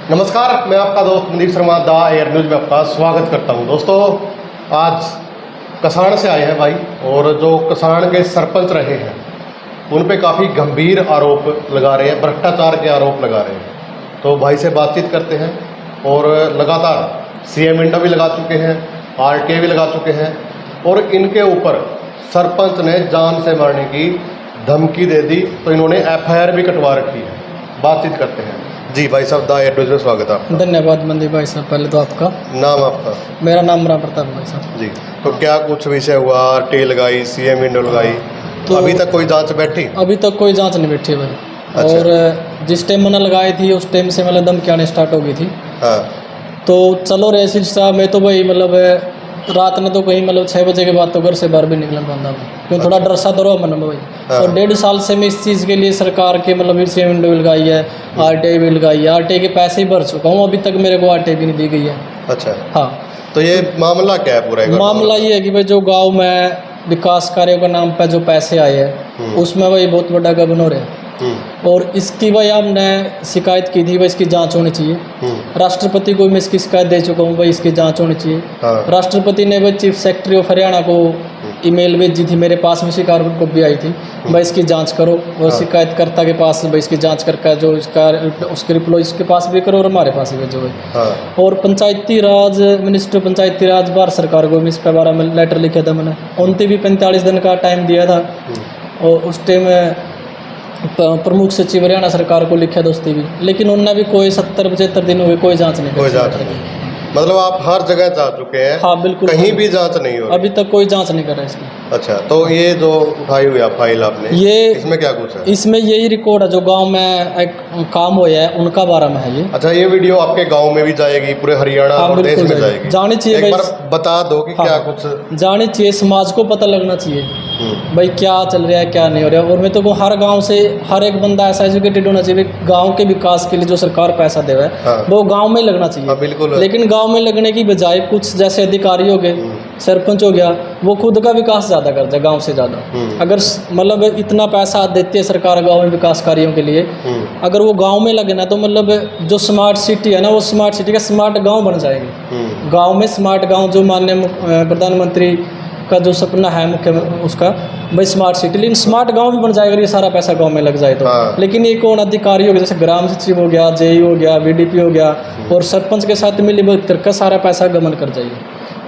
नमस्कार, मैं आपका दोस्त Mandeep Sharma the air news में आपका स्वागत करता हूं। दोस्तों, आज कसाण से आए हैं भाई, और जो कसाण के सरपंच रहे हैं उन पे काफ़ी गंभीर आरोप लगा रहे हैं, भ्रष्टाचार के आरोप लगा रहे हैं। तो भाई से बातचीत करते हैं। और लगातार सीएम इंडा भी लगा चुके हैं, आरटीआई भी लगा चुके हैं, और इनके ऊपर सरपंच ने जान से मारने की धमकी दे दी, तो इन्होंने एफआईआर भी कटवा रखी है। बातचीत करते हैं। जी भाई साहब, द एयर न्यूज़ में स्वागत है आपका। धन्यवाद मनदीप भाई साहब। पहले तो आपका नाम आपका? मेरा नाम राम प्रताप भाई साहब। जी, तो क्या कुछ विषय हुआ? आरटीआई लगाई, सीएम इंडो लगाई, तो अभी तक कोई जांच बैठी? अभी तक कोई जांच नहीं बैठी भाई। अच्छा। और जिस टाइम मैंने लगाई थी उस टाइम से मतलब धमकी आने स्टार्ट हो गई थी। हाँ। तो चलो रहे सिलसिला में, तो भाई मतलब रात में तो कहीं मतलब 6 बजे के बाद तो घर से बाहर भी निकलना पड़ता था, क्यों थोड़ा डर सा तो रहा मन में भाई। हाँ। और 1.5 साल से मैं इस चीज़ के लिए सरकार के मतलब सीएम इंडो भी लगाई है, आरटीआई भी लगाई है, आरटीआई के पैसे ही भर चुका हूँ, अभी तक मेरे को आरटीआई भी नहीं दी गई है। अच्छा। हाँ, तो ये मामला क्या है पूरा? मामला ये है कि भाई जो गांव में विकास कार्यों के नाम पर जो पैसे आए हैं उसमें भाई बहुत बड़ा गबन हो रहा है। और इसकी भाई हमने शिकायत की थी, भाई इसकी जांच होनी चाहिए। राष्ट्रपति को मैं इसकी शिकायत दे चुका हूँ, भाई इसकी जांच होनी चाहिए। हाँ। राष्ट्रपति ने भाई चीफ सेक्रेटरी ऑफ हरियाणा को ईमेल भेजी थी, मेरे पास भी शिकायत को भी आई थी, भाई इसकी जांच करो। और शिकायतकर्ता के पास भाई इसकी जांच करके जो इसका उसके रिप्लाई इसके पास भी करो और हमारे पास भी भेजो भाई। हाँ। और पंचायती राज मिनिस्टर पंचायती राज भारत सरकार को भी इसके बारे में लेटर लिखा था मैंने, उनसे भी 45 दिन का टाइम दिया था। और उस टाइम प्रमुख सचिव हरियाणा सरकार को लिखा दोस्ती भी, लेकिन उनने भी कोई 70-75 दिन हुए कोई जांच नहीं कोई जांच नहीं। मतलब आप हर जगह जा चुके हैं? हाँ बिल्कुल, कहीं भी जांच नहीं हो? अभी तक कोई जांच नहीं कर रहा है इसकी। अच्छा, तो ये जो उठाई हुई है फाइल आपने, ये इसमें क्या कुछ है? इसमें यही रिकॉर्ड है जो गांव में एक काम हुआ है उनका बारे में है ये। अच्छा, ये वीडियो आपके गांव में भी जाएगी, पूरे हरियाणा और देश में जाएगी? जानी चाहिए एक भाई, बार बता दो कि क्या कुछ जानी चाहिए, समाज को पता लगना चाहिए भाई क्या चल रहा है क्या नहीं हो रहा है। और मैं तो को हर गांव से हर एक बंदा ऐसा एजुकेटेड होना चाहिए, गांव के विकास के लिए जो सरकार पैसा दे रहा है। हाँ। वो गांव में ही लगना चाहिए। हाँ, बिल्कुल। लेकिन गांव में लगने की बजाय कुछ जैसे अधिकारी हो गए, सरपंच हो गया, वो खुद का विकास ज़्यादा करते हैं गांव से ज़्यादा। अगर मतलब इतना पैसा देती है सरकार गांव में विकास कार्यों के लिए, अगर वो गांव में लगे ना तो मतलब जो स्मार्ट सिटी है ना, वो स्मार्ट सिटी का स्मार्ट गांव बन जाएगी। गांव में स्मार्ट गांव, जो माननीय प्रधानमंत्री का जो सपना है मुख्य उसका भाई स्मार्ट सिटी, लेकिन स्मार्ट गांव भी बन जाएगा ये सारा पैसा गांव में लग जाए तो। हाँ। लेकिन ये कौन अधिकारी हो गया, जैसे ग्राम सचिव हो गया, जेई हो गया, बीडीपी हो गया, और सरपंच के साथ मिलीभगत करके सारा पैसा गमन कर जाइए।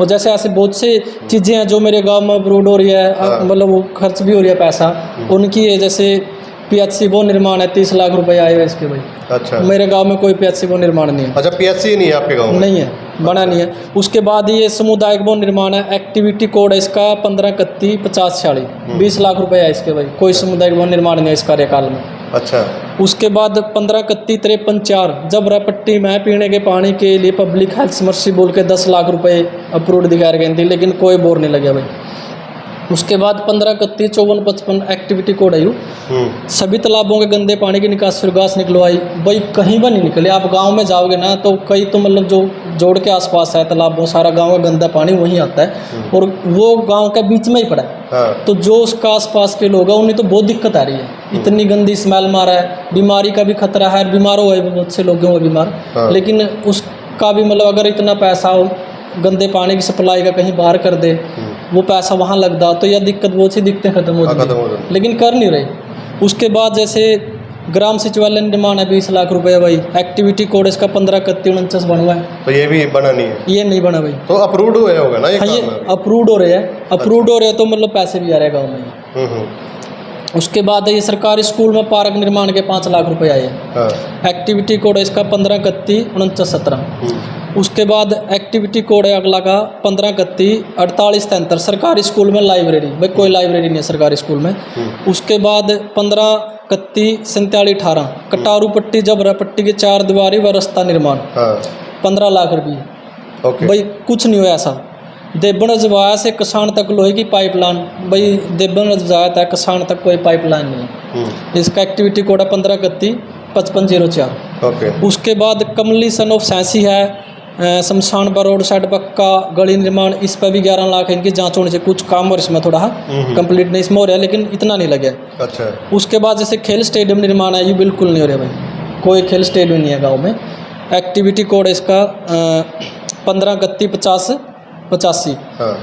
और जैसे ऐसे बहुत से चीज़ें हैं जो मेरे गांव में अप्रूव हो रही है, मतलब वो खर्च भी हो रही है पैसा उनकी है। जैसे पीएचसी वो निर्माण है, 30 लाख रुपए आए हुए इसके भाई। अच्छा। मेरे गांव में कोई पीएचसी वो निर्माण नहीं है। अच्छा, पीएचसी नहीं है आपके गांव में? नहीं है, बना नहीं है। उसके बाद ये सामुदायिक भवन निर्माण है, एक्टिविटी कोड है इसका 1531-5046, 20 लाख रुपए है इसके भाई। कोई सामुदायिक भवन निर्माण नहीं है इस कार्यकाल में। अच्छा। उसके बाद 1531-53 जब रेपट्टी में पीने के पानी के लिए पब्लिक हेल्थ समर्सिबल के 10 लाख रुपए अप्रूव्ड दिखाए गए थे, लेकिन कोई बोर नहीं लगा भाई। उसके बाद 1531-54-55 एक्टिविटी कोड है, सभी तालाबों के गंदे पानी की निकासी और गैस निकलवाई भाई, कहीं भी नहीं निकले। आप गांव में जाओगे ना तो कई तो मतलब जो जोड़ के आसपास है तालाबों, सारा गांव का गंदा पानी वहीं आता है, और वो गांव के बीच में ही पड़ा है। हाँ। तो जो उसका आसपास के लोग हैं उन्हें तो बहुत दिक्कत आ रही है, इतनी गंदी स्मेल मारा है, बीमारी का भी खतरा है, बीमार हो गए बहुत से लोग हैं बीमार। हाँ। लेकिन लेकिन उसका भी मतलब अगर इतना पैसा गंदे पानी की सप्लाई का कहीं बाहर कर दे, वो पैसा वहाँ लगता तो यह दिक्कत बहुत सी दिक्कतें खत्म हो जाती, लेकिन कर नहीं रहे। उसके बाद जैसे ग्राम सचिवालय निर्माण है 20 लाख रुपए भाई, एक्टिविटी कोड इसका 1531-49 बना हुआ है, तो ये भी बना नहीं है? ये नहीं बना भाई। तो अप्रूव्ड हुए होगा ना ये? हाँ, ये अप्रूव्ड हो रहे हैं, अप्रूव्ड हो रहे हैं तो मतलब पैसे भी आ रहे हैं गाँव में। उसके बाद ये सरकारी स्कूल में पार्क निर्माण के 5 लाख रुपए आए हैं। हाँ। एक्टिविटी कोड है इसका 1531-49-17। उसके बाद एक्टिविटी कोड है अगला का 1531-48-73 सरकारी स्कूल में लाइब्रेरी भाई, कोई लाइब्रेरी नहीं है सरकारी स्कूल में। उसके बाद 1531-47-18 कटारू पट्टी जबरा पट्टी की 4 दीवारी व रास्ता निर्माण, 15 लाख रुपये भाई। कुछ नहीं हुआ ऐसा। देबन रजवाया से किसान तक लोहे की पाइपलाइन भाई, देबन रजवाया था किसान तक कोई पाइपलाइन नहीं है। इसका एक्टिविटी कोड है 1531-5504। उसके बाद कमली सन ऑफ सैंसी है, शमशान रोड साइड पक्का गली निर्माण, इस पर भी 11 लाख है, इनकी जांच होनी चाहिए। कुछ काम और इसमें थोड़ा कंप्लीट नहीं इसमें हो रहा है, लेकिन इतना नहीं लगे। अच्छा। उसके बाद जैसे खेल स्टेडियम निर्माण है, ये बिल्कुल नहीं हो रहा भाई, कोई खेल स्टेडियम नहीं है गांव में। एक्टिविटी कोड है इसका 15315085। हाँ।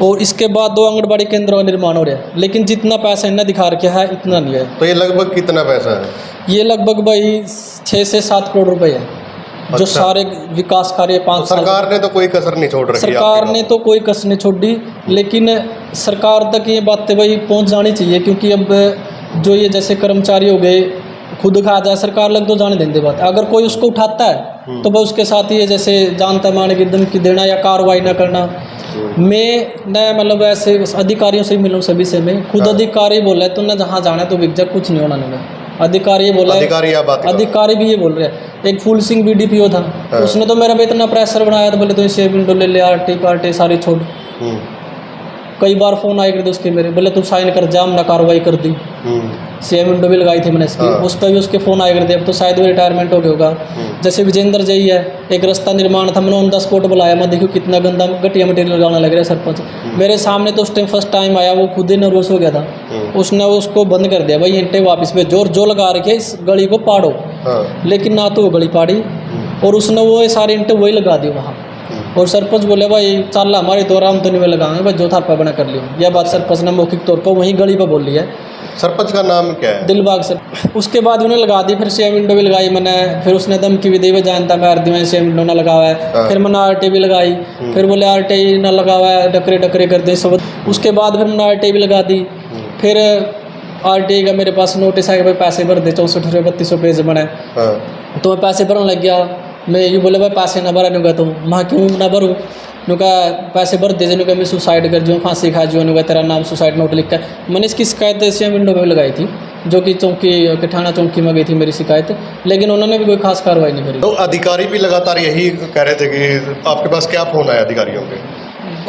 और इसके बाद 2 आंगनबाड़ी केंद्रों का निर्माण हो रहा है, लेकिन जितना पैसा इन्हें दिखा रखा है इतना नहीं है। तो ये लगभग कितना पैसा है? ये लगभग भाई 6 से 7 करोड़ रुपए है, जो अच्छा। सारे विकास कार्य 5 साल। सरकार ने तो कोई कसर नहीं छोड़ रखी है सरकार आपके ने गाँव तो कोई कस नहीं छोड़ी, लेकिन सरकार तक ये बातें भाई पहुंच जानी चाहिए, क्योंकि अब जो ये जैसे कर्मचारी हो गए खुद खा जाए, सरकार लग तो जाने देंगे बात। अगर कोई उसको उठाता है तो भाई उसके साथ ये जैसे जानता माने की धमकी देना या कार्रवाई ना करना। मैं न मतलब ऐसे अधिकारियों से मिलूँ सभी से, मैं खुद अधिकारी बोला है तो न जहाँ जाना है तो विज्ञा कुछ नहीं होना नहीं। अधिकारी ये बोला है, अधिकारी या बात अधिकारी भी ये बोल रहे हैं। एक फूल सिंह बीडीपीओ था, उसने तो मेरा भी इतना प्रेशर बनाया था, बोले तो इसे विंडो ले ले, आरटी पार्टी सारी छोड़। कई बार फोन आए करते उसके मेरे, बोले तू साइन कर जा, हमने कार्रवाई कर दी। सेम विंडो भी लगाई थी मैंने इसकी, उस पर भी उसके फ़ोन आए करते। अब तो शायद वो रिटायरमेंट हो गया होगा। जैसे विजेंद्र जई है, एक रास्ता निर्माण था, मैंने ऑन द स्पॉट बुलाया, मैं देखो कितना गंदा घटिया मटेरियल लगाने लग रहा है सरपंच। मेरे सामने तो उस टाइम फर्स्ट टाइम आया, वो खुद ही नर्वस हो गया था। उसने उसको बंद कर दिया, भाई ईंटें वापस पे जोर जो लगा रखे इस गली को पाड़ो। लेकिन ना तो वो गली पाड़ी और उसने वो सारे ईंटें वही लगा दी वहाँ। और सरपंच बोले भाई चल हमारे दौरा हम तो नहीं में लगाएंगे भाई, जो था पे बना कर लियो। यह बात सरपंच ने मौखिक तौर पर वहीं गली पर बोल ली है। सरपंच का नाम क्या है? दिलबाग सर। उसके बाद उन्हें लगा दी, फिर सेम विंडो भी लगाई मैंने, फिर उसने धमकी भी दी, वो जानता मैं आरती में सेम विंडो ना लगा हुआ है। फिर मैंने आरटी भी लगाई, फिर बोले आरटी ना लगा हुआ है, डकरे डकरे कर दे सब। उसके बाद फिर मैंने आरटी भी लगा दी। फिर आरटी का मेरे पास नोटिस आया कि भाई पैसे भर दे, 64 रुपये 3200 पेज बने। तो मैं पैसे भरने लग गया। मैं ये बोले भाई पैसे ना भरा नुका, तो मैं क्यों ना भरूँ? नुका पैसे भर दे नुका, मैं सुसाइड कर जो, फांसी खा जो, नुका तेरा नाम सुसाइड नोट लिख कर। मैंने इसकी शिकायत इसी विंडो में लगाई थी, जो कि चौकी के थाना चौकी में गई थी मेरी शिकायत, लेकिन उन्होंने भी कोई खास कार्रवाई नहीं करी। तो अधिकारी भी लगातार यही कह रहे थे कि आपके पास क्या फ़ोन आया अधिकारियों के?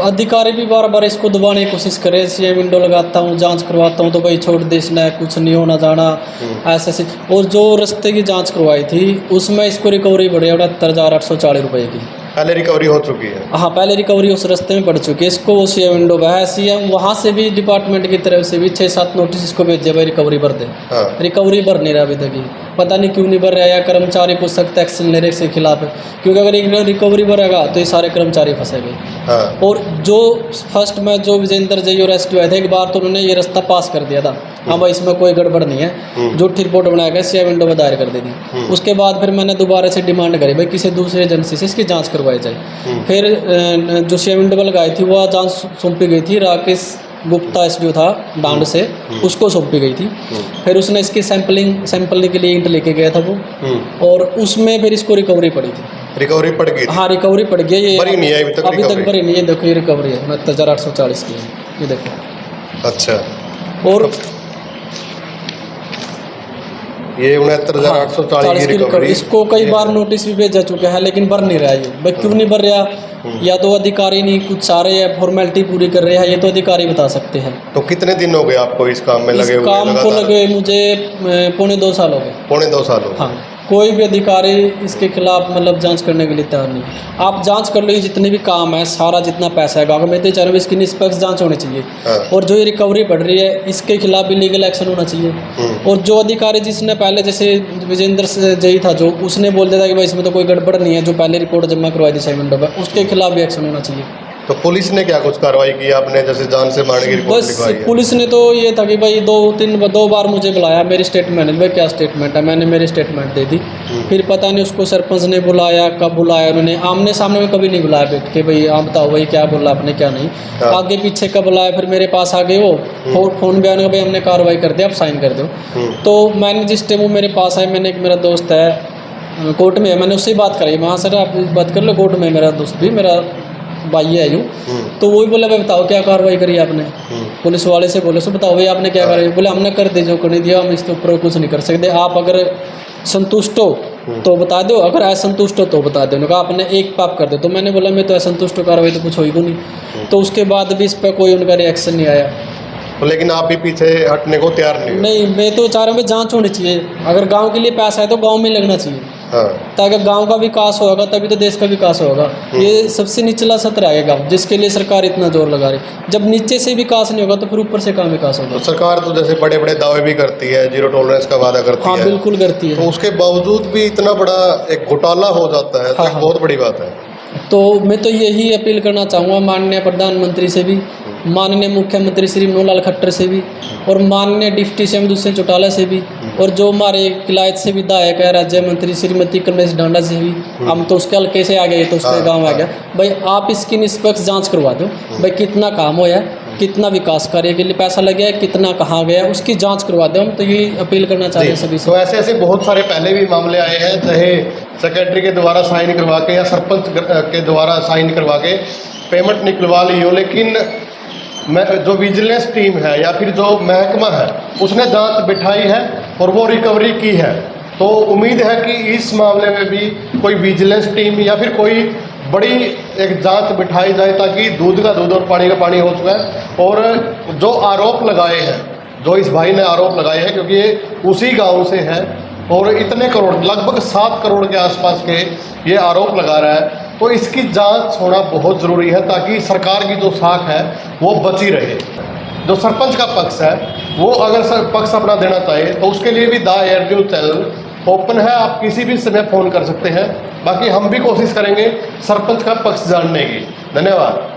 अधिकारी भी बार बार इसको दबाने की कोशिश कर रहे हैं। ये विंडो लगाता हूँ, जांच करवाता हूँ, तो भाई छोड़ दे, इसने कुछ नहीं होना जाना ऐसे ऐसे। और जो रास्ते की जांच करवाई थी उसमें इसको रिकवरी बढ़ी 78,840 रुपये की। पहले रिकवरी हो चुकी है? हाँ, पहले रिकवरी उस रास्ते में पड़ चुकी है। इसको वो सीएम विंडो का है, सीएम वहाँ से भी डिपार्टमेंट की तरफ से भी 6-7 नोटिस इसको भेजे भाई रिकवरी भर दे। रिकवरी भर नहीं रहा अभी तक ही, पता नहीं क्यों नहीं भर रहा, या कर्मचारी को सख्त एक्शन लेने के खिलाफ है, क्योंकि अगर रिकवरी भरेगा तो ये सारे कर्मचारी फंसेंगे। और जो फर्स्ट में जो विजेंद्र जई और एसटी आए थे, एक बार तो उन्होंने ये रास्ता पास कर दिया था, हाँ भाई इसमें कोई गड़बड़ नहीं है, झूठी रिपोर्ट बना के सीएम विंडो में दायर कर दी थी। उसके बाद फिर मैंने दोबारा से डिमांड करी भाई किसी दूसरे एजेंसी से इसकी जांच करवाई जाए। फिर जो सीएम विंडो में लगाई थी वह जांच सौंपी गई थी राकेश गुप्ता एसडीओ था डांड से, उसको सौंपी गई थी। फिर उसने इसकी सैंपलिंग के लिए ईंट लेके गया था वो, और उसमें फिर इसको रिकवरी पड़ी थी। रिकवरी पड़ गई? हाँ, रिकवरी पड़ गई। ये भरी नहीं है अभी तक भरी नहीं है। देखो ये रिकवरी है 69,840 की है, ये देखो। अच्छा। और ये 69,840 की रिकवरी। इसको कई बार नोटिस भी भेजा चुके हैं, लेकिन भर नहीं रहा है। ये भाई क्यों नहीं भर रहा? या तो अधिकारी नहीं कुछ सारे फॉर्मेलिटी पूरी कर रहे हैं, ये तो अधिकारी बता सकते हैं। तो कितने दिन हो गए आपको इस काम में लगे हुए? इस काम को लगे मुझे 2.25 साल हो गए। 2.25 साल हो गए? हाँ, कोई भी अधिकारी इसके खिलाफ मतलब जांच करने के लिए तैयार नहीं। आप जांच कर लो, ये जितने भी काम है सारा जितना पैसा है गाँव में, तो चारों इसकी निष्पक्ष जांच होनी चाहिए। और जो ये रिकवरी बढ़ रही है इसके खिलाफ भी लीगल एक्शन होना चाहिए। और जो अधिकारी जिसने पहले जैसे विजेंद्र जई था जो, उसने बोल दिया था कि भाई इसमें तो कोई गड़बड़ नहीं है, जो पहले रिपोर्ट जमा करवाई थी सीएम विंडो पर, उसके खिलाफ भी एक्शन होना चाहिए। तो पुलिस ने क्या कुछ कार्रवाई की आपने, जैसे जान से मारने की रिपोर्ट लिखवाई है? पुलिस ने तो ये था कि भाई 2 बार मुझे बुलाया, मेरी स्टेटमेंट भाई क्या स्टेटमेंट है, मैंने मेरी स्टेटमेंट दे दी। फिर पता नहीं उसको सरपंच ने बुलाया, कब बुलाया उन्होंने, आमने सामने में कभी नहीं बुलाया बैठ के भाई आप बताओ भाई क्या बोला आपने क्या नहीं। आगे पीछे कब बुलाया, फिर मेरे पास आ गए वो फोन भी आने भाई हमने कार्रवाई कर दिया, आप साइन कर दो। तो मैंने जिस टाइम वो मेरे पास आए, मैंने एक मेरा दोस्त है कोर्ट में, मैंने उससे बात कराई, वहाँ सर आप बात कर लो कोर्ट में, मेरा दोस्त भी मेरा भाई है यूँ। तो वही बोला भाई बताओ क्या कार्रवाई करी आपने? पुलिस वाले से बोले सो बताओ भाई आपने क्या करा? बोले हमने कर दी जो करने दिया, हम इसके ऊपर कुछ नहीं कर सकते, आप अगर संतुष्ट हो तो बता दो, अगर असंतुष्ट हो तो बता दो। उनका आपने एक पाप कर दो। तो मैंने बोला मैं तो असंतुष्ट हो, कार्रवाई तो कुछ होगी को नहीं। तो उसके बाद भी इस पर कोई उनका रिएक्शन नहीं आया। तो लेकिन आप भी पीछे हटने को तैयार नहीं? नहीं, मैं तो चाह रहा हूँ जांच होनी चाहिए। अगर गांव के लिए पैसा है तो गांव में लगना चाहिए। हाँ। ताकि गांव का विकास होगा तभी तो देश का विकास होगा। ये सबसे निचला सत्र है गाँव, जिसके लिए सरकार इतना जोर लगा रही है। जब नीचे से विकास नहीं होगा तो फिर ऊपर से कहाँ विकास होगा। तो सरकार तो जैसे बड़े बड़े दावे भी करती है, जीरो टॉलरेंस का वादा करती हाँ है, बिल्कुल करती तो है। उसके बावजूद भी इतना बड़ा एक घोटाला हो जाता है, तो हाँ, एक हाँ। बहुत बड़ी बात है। तो मैं तो यही अपील करना चाहूँगा माननीय प्रधानमंत्री से भी, माननीय मुख्यमंत्री श्री मनोहर लाल खट्टर से भी, और माननीय डिप्टी सीएम दुष्यंत चौटाला से भी, और जो हमारे किलायत से विधायक है राज्य मंत्री श्रीमती कमलेश डांडा से भी। हम तो उसके हल्के से आ गए, तो उसके हाँ, गांव आ हाँ। गया। भाई आप इसकी निष्पक्ष जांच करवा दो, भाई कितना काम होया, कितना विकास कार्य के लिए पैसा लगे, कितना कहाँ गया, उसकी जांच करवा दो। हम तो ये अपील करना चाह रहे हैं सभी से। तो ऐसे ऐसे बहुत सारे पहले भी मामले आए हैं, चाहे सेक्रेटरी के द्वारा साइन करवा के या सरपंच के द्वारा साइन करवा के पेमेंट निकलवा ली हो, लेकिन मैं जो विजिलेंस टीम है या फिर जो महकमा है उसने जांच बिठाई है और वो रिकवरी की है। तो उम्मीद है कि इस मामले में भी कोई विजिलेंस टीम या फिर कोई बड़ी एक जांच बिठाई जाए, ताकि दूध का दूध और पानी का पानी हो चुका है। और जो आरोप लगाए हैं, जो इस भाई ने आरोप लगाए हैं, क्योंकि ये उसी गांव से है और इतने करोड़, लगभग 7 करोड़ के आसपास के ये आरोप लगा रहा है, तो इसकी जांच होना बहुत ज़रूरी है, ताकि सरकार की जो साख है वो बची रहे। जो सरपंच का पक्ष है वो अगर पक्ष अपना देना चाहे तो उसके लिए भी the air news channel open है, आप किसी भी समय फ़ोन कर सकते हैं। बाकी हम भी कोशिश करेंगे सरपंच का पक्ष जानने की। धन्यवाद।